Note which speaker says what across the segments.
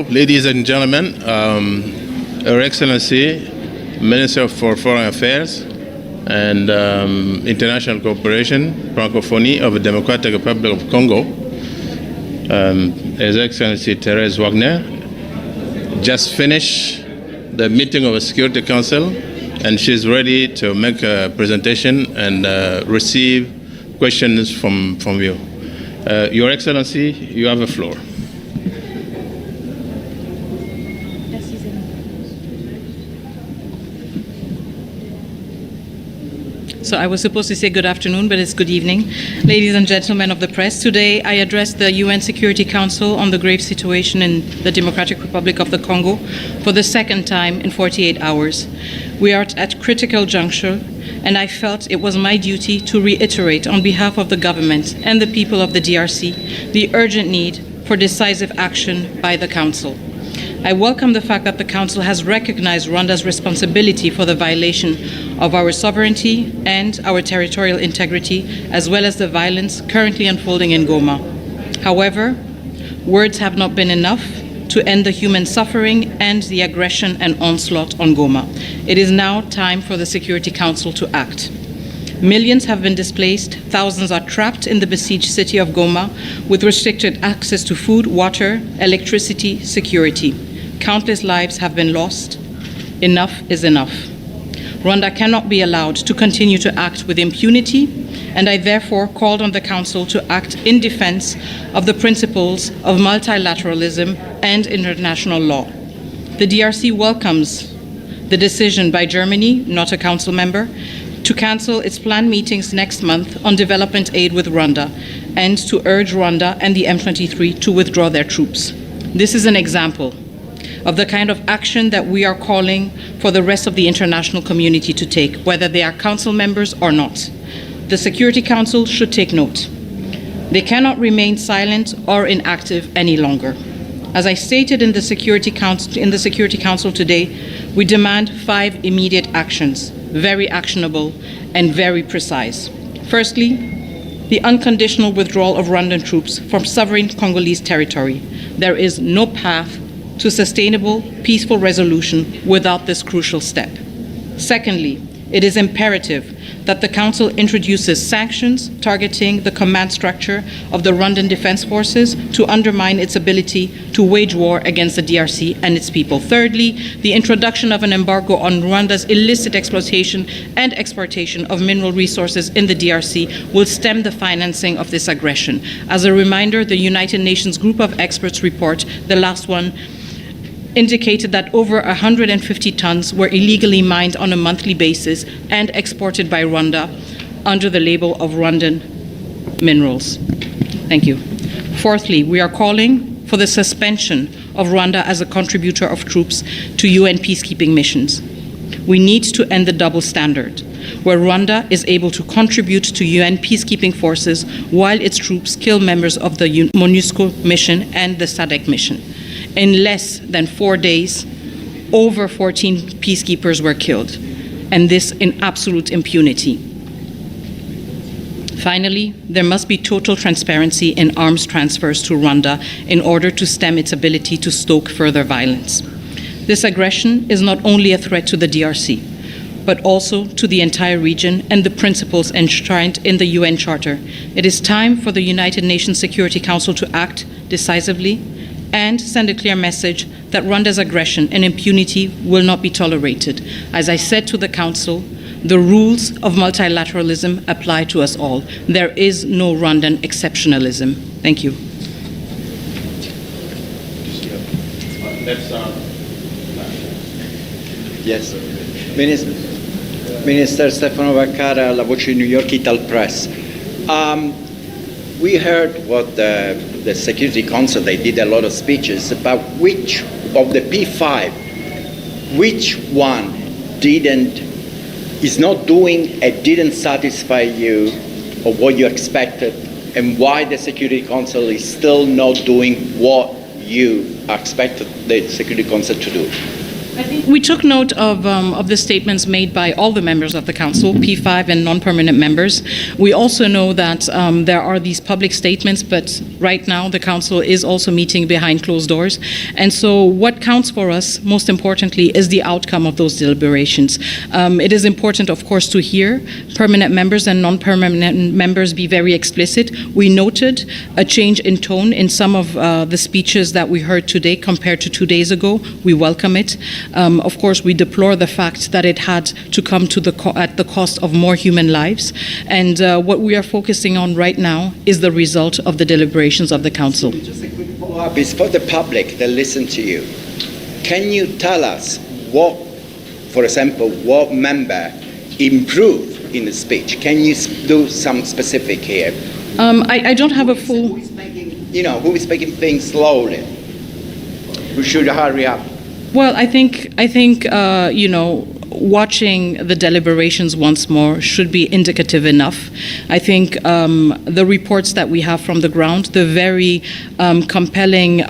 Speaker 1: ladies and gentlemen, Your Excellency, Minister for Foreign Affairs and International Cooperation, Francophonie of the Democratic Republic of Congo, His Excellency Therese Wagner, just finished the meeting of the Security Council, and she's ready to make a presentation and receive questions from you. Your Excellency, you have the floor.
Speaker 2: So I was supposed to say good afternoon, but it's good evening. Ladies and gentlemen of the press, today I address the UN Security Council on the grave situation in the Democratic Republic of the Congo for the second time in 48 hours. We are at a critical juncture, and I felt it was my duty to reiterate on behalf of the government and the people of the DRC the urgent need for decisive action by the Council. I welcome the fact that the Council has recognized Rwanda's responsibility for the violation of our sovereignty and our territorial integrity, as well as the violence currently unfolding in Goma. However, words have not been enough to end the human suffering and the aggression and onslaught on Goma. It is now time for the Security Council to act. Millions have been displaced, thousands are trapped in the besieged city of Goma with restricted access to food, water, electricity, security. Countless lives have been lost. Enough is enough. Rwanda cannot be allowed to continue to act with impunity, and I therefore called on the Council to act in defense of the principles of multilateralism and international law. The DRC welcomes the decision by Germany, not a Council member, to cancel its planned meetings next month on development aid with Rwanda and to urge Rwanda and the M23 to withdraw their troops. This is an example of the kind of action that we are calling for the rest of the international community to take, whether they are Council members or not. The Security Council should take note. They cannot remain silent or inactive any longer. As I stated in the Security Council today, we demand 5 immediate actions, very actionable and very precise. Firstly, the unconditional withdrawal of Rwandan troops from sovereign Congolese territory. There is no path to sustainable, peaceful resolution without this crucial step. Secondly, it is imperative that the Council introduces sanctions targeting the command structure of the Rwandan Defense Forces to undermine its ability to wage war against the DRC and its people. Thirdly, the introduction of an embargo on Rwanda's illicit exploitation and exportation of mineral resources in the DRC will stem the financing of this aggression. As a reminder, the United Nations Group of Experts report, the last one, indicated that over 150 tons were illegally mined on a monthly basis and exported by Rwanda under the label of Rwandan minerals. Thank you. Fourthly, we are calling for the suspension of Rwanda as a contributor of troops to UN peacekeeping missions. We need to end the double standard, where Rwanda is able to contribute to UN peacekeeping forces while its troops kill members of the MONUSCO mission and the SADC mission. In less than 4 days, over 14 peacekeepers were killed, and this in absolute impunity. Finally, there must be total transparency in arms transfers to Rwanda in order to stem its ability to stoke further violence. This aggression is not only a threat to the DRC, but also to the entire region and the principles enshrined in the UN Charter. It is time for the United Nations Security Council to act decisively and send a clear message that Rwanda's aggression and impunity will not be tolerated. As I said to the Council, the rules of multilateralism apply to us all. There is no Rwandan exceptionalism. Thank you.
Speaker 3: Yes. Minister Stefano Vaccaro, La Voce di New York Ital Press. We heard what the Security Council, they did a lot of speeches about which of the P5, which one is not doing and didn't satisfy you or what you expected, and why the Security Council is still not doing what you expected the Security Council to do.
Speaker 2: We took note of the statements made by all the members of the Council, P5 and non-permanent members. We also know that there are these public statements, but right now the Council is also meeting behind closed doors. And so what counts for us, most importantly, is the outcome of those deliberations. It is important, of course, to hear permanent members and non-permanent members be very explicit. We noted a change in tone in some of the speeches that we heard today compared to 2 days ago. We welcome it. Of course, we deplore the fact that it had to come at the cost of more human lives. And what we are focusing on right now is the result of the deliberations of the Council.
Speaker 3: Just a quick follow-up is for the public that listen to you. Can you tell us what, for example, what member improved in the speech? Can you do some specific here?
Speaker 2: I don't have a full...
Speaker 3: Who is making things slowly? Who should hurry up?
Speaker 2: Well, I think watching the deliberations once more should be indicative enough. I think the reports that we have from the ground, the very compelling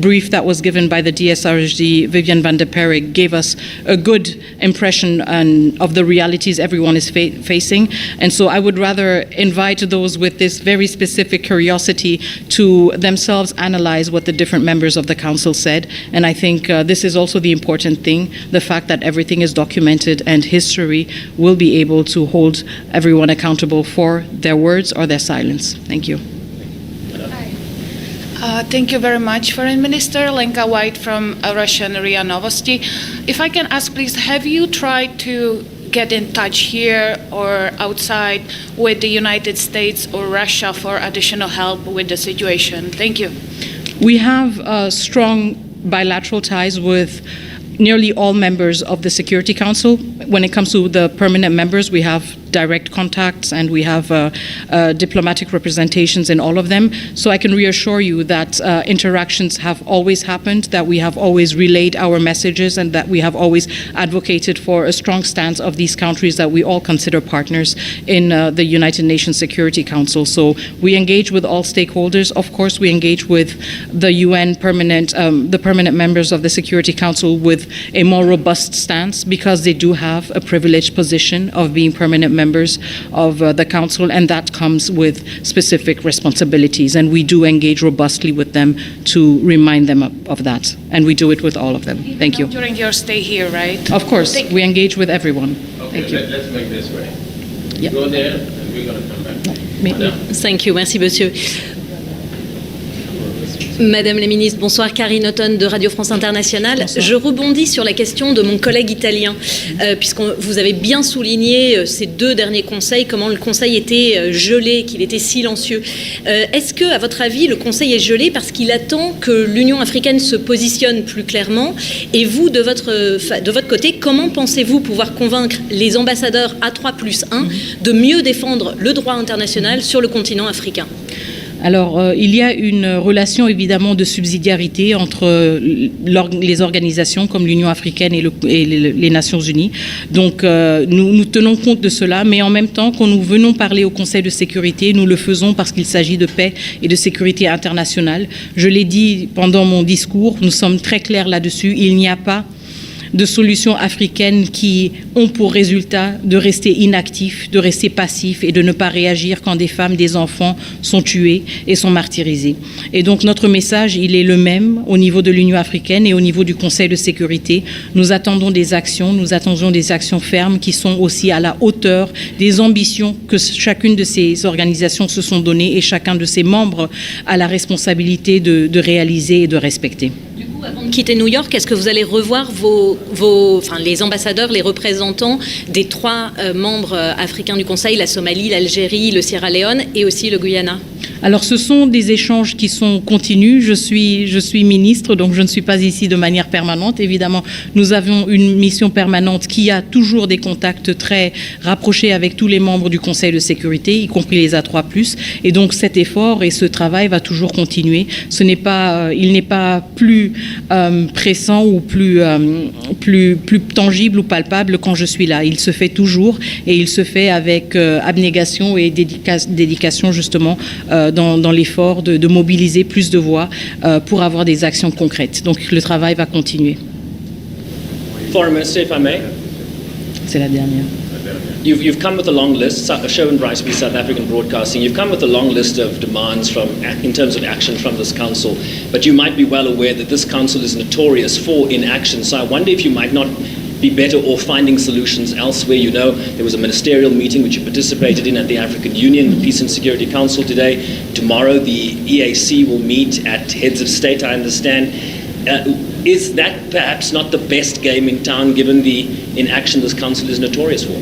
Speaker 2: brief that was given by the DSRG, Vivian van der Perre, gave us a good impression of the realities everyone is facing. And so I would rather invite those with this very specific curiosity to themselves analyze what the different members of the Council said. And I think this is also the important thing, the fact that everything is documented and history will be able to hold everyone accountable for their words or their silence. Thank you.
Speaker 4: Thank you very much, Foreign Minister. Lenka White from Russian RIA Novosti. If I can ask, please, have you tried to get in touch here or outside with the United States or Russia for additional help with the situation? Thank you.
Speaker 2: We have strong bilateral ties with nearly all members of the Security Council. When it comes to the permanent members, we have direct contacts and we have diplomatic representations in all of them. So I can reassure you that interactions have always happened, that we have always relayed our messages, and that we have always advocated for a strong stance of these countries that we all consider partners in the United Nations Security Council. So we engage with all stakeholders. Of course, we engage with the UN the permanent members of the Security Council with a more robust stance, because they do have a privileged position of being permanent members of the Council, and that comes with specific responsibilities. And we do engage robustly with them to remind them of that. And we do it with all of them. Thank you.
Speaker 4: During your stay here, right?
Speaker 2: Of course, we engage with everyone.
Speaker 1: Okay,
Speaker 2: Thank you.
Speaker 1: let's make this way.
Speaker 2: Yeah.
Speaker 1: Go there, and we're going to come back.
Speaker 5: Thank you. Merci, monsieur. Madame la ministre, bonsoir. Karine Auton de Radio France Internationale. Bonsoir. Je rebondis sur la question de mon collègue italien, puisque vous avez bien souligné ces 2 derniers conseils, comment le Conseil était gelé, qu'il était silencieux. Est-ce que, à votre avis, le Conseil est gelé parce qu'il attend que l'Union africaine se positionne plus clairement? Et vous, de votre côté, comment pensez-vous pouvoir convaincre les ambassadeurs A3+1 de mieux défendre le droit international sur le continent africain?
Speaker 2: Alors, il y a une relation évidemment de subsidiarité entre les organisations comme l'Union africaine et les Nations unies. Donc, nous tenons compte de cela, mais en même temps, quand nous venons parler au Conseil de sécurité, nous le faisons parce qu'il s'agit de paix et de sécurité internationale. Je l'ai dit pendant mon discours, nous sommes très clairs là-dessus. Il n'y a pas de solutions africaines qui ont pour résultat de rester inactifs, de rester passifs et de ne pas réagir quand des femmes, des enfants sont tués et sont martyrisés. Et donc notre message, il est le même au niveau de l'Union africaine et au niveau du Conseil de sécurité. Nous attendons des actions fermes qui sont aussi à la hauteur des ambitions que chacune de ces organisations se sont données et chacun de ses membres a la responsabilité de réaliser et de respecter.
Speaker 5: Avant de quitter New York, est-ce que vous allez revoir les ambassadeurs, les représentants des 3 membres africains du Conseil, la Somalie, l'Algérie, le Sierra Leone et aussi le Guyana?
Speaker 2: Alors ce sont des échanges qui sont continus. Je suis ministre, donc je ne suis pas ici de manière permanente. Évidemment, nous avons une mission permanente qui a toujours des contacts très rapprochés avec tous les membres du Conseil de sécurité, y compris les A3+. Et donc cet effort et ce travail va toujours continuer. Il n'est pas plus pressant ou plus tangible ou palpable quand je suis là. Il se fait toujours et il se fait avec abnégation et dédication justement dans l'effort de mobiliser plus de voix pour avoir des actions concrètes. Donc le travail va continuer.
Speaker 6: Foreign Minister, if I may.
Speaker 2: C'est la dernière.
Speaker 6: You've come with a long list. Sherwin Rice, South African Broadcasting. You've come with a long list of demands in terms of action from this council. But you might be well aware that this council is notorious for inaction. So I wonder if you might not be better off finding solutions elsewhere. You know, there was a ministerial meeting which you participated in at the African Union, the Peace and Security Council today. Tomorrow, the EAC will meet at heads of state, I understand. Is that perhaps not the best game in town, given the inaction this council is notorious for?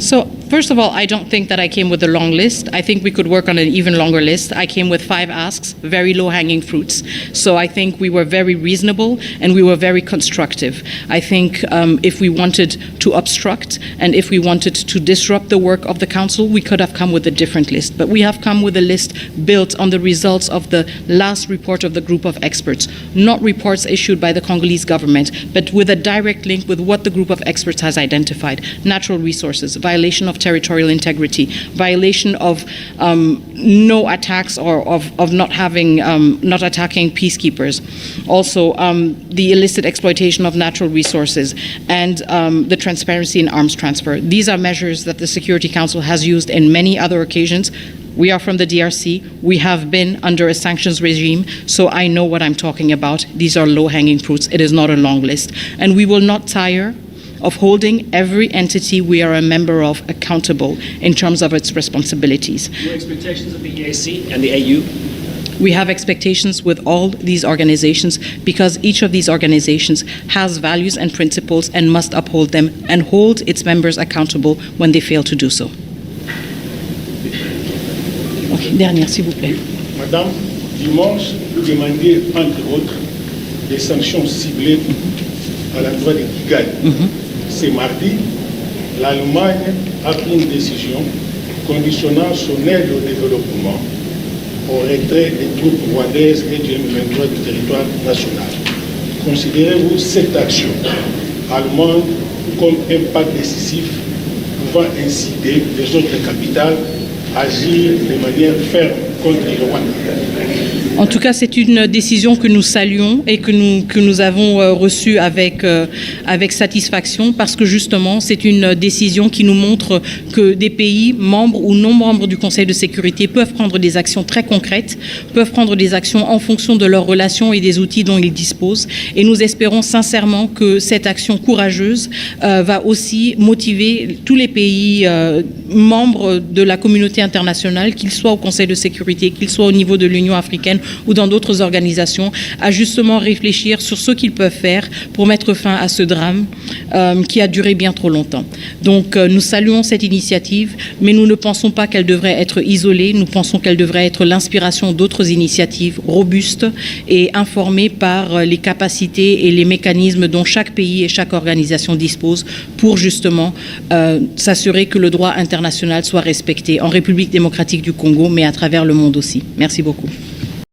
Speaker 2: So, first of all, I don't think that I came with a long list. I think we could work on an even longer list. I came with 5 asks, very low-hanging fruits. So I think we were very reasonable and we were very constructive. I think if we wanted to obstruct and if we wanted to disrupt the work of the council, we could have come with a different list. But we have come with a list built on the results of the last report of the group of experts, not reports issued by the Congolese government, but with a direct link with what the group of experts has identified: natural resources, violation of territorial integrity, violation of no attacks or of not attacking peacekeepers, also the illicit exploitation of natural resources, and the transparency in arms transfer. These are measures that the Security Council has used in many other occasions. We are from the DRC. We have been under a sanctions regime, so I know what I'm talking about. These are low-hanging fruits. It is not a long list. And we will not tire of holding every entity we are a member of accountable in terms of its responsibilities.
Speaker 6: Your expectations of the EAC and the AU?
Speaker 2: We have expectations with all these organizations because each of these organizations has values and principles and must uphold them and hold its members accountable when they fail to do so. Okay, dernière, s'il vous plaît.
Speaker 7: Madame, dimanche, vous demandiez, entre autres, des sanctions ciblées à l'endroit de Kigali. Ce mardi, l'Allemagne a pris une décision conditionnant son aide au développement au retrait des troupes rwandaises et du M23 du territoire national. Considérez-vous cette action allemande comme un pas décisif pouvant inciter les autres capitales à agir de manière ferme contre le Rwanda?
Speaker 2: En tout cas, c'est une décision que nous saluons et que nous avons reçue avec satisfaction parce que justement, c'est une décision qui nous montre que des pays membres ou non membres du Conseil de sécurité peuvent prendre des actions très concrètes, peuvent prendre des actions en fonction de leurs relations et des outils dont ils disposent. Et nous espérons sincèrement que cette action courageuse va aussi motiver tous les pays membres de la communauté internationale, qu'ils soient au Conseil de sécurité, qu'ils soient au niveau de l'Union africaine ou dans d'autres organisations, à justement réfléchir sur ce qu'ils peuvent faire pour mettre fin à ce drame qui a duré bien trop longtemps. Donc nous saluons cette initiative, mais nous ne pensons pas qu'elle devrait être isolée, nous pensons qu'elle devrait être l'inspiration d'autres initiatives robustes et informées par les capacités et les mécanismes dont chaque pays et chaque organisation dispose pour justement s'assurer que le droit international soit respecté en République démocratique du Congo, mais à travers le monde aussi. Merci beaucoup.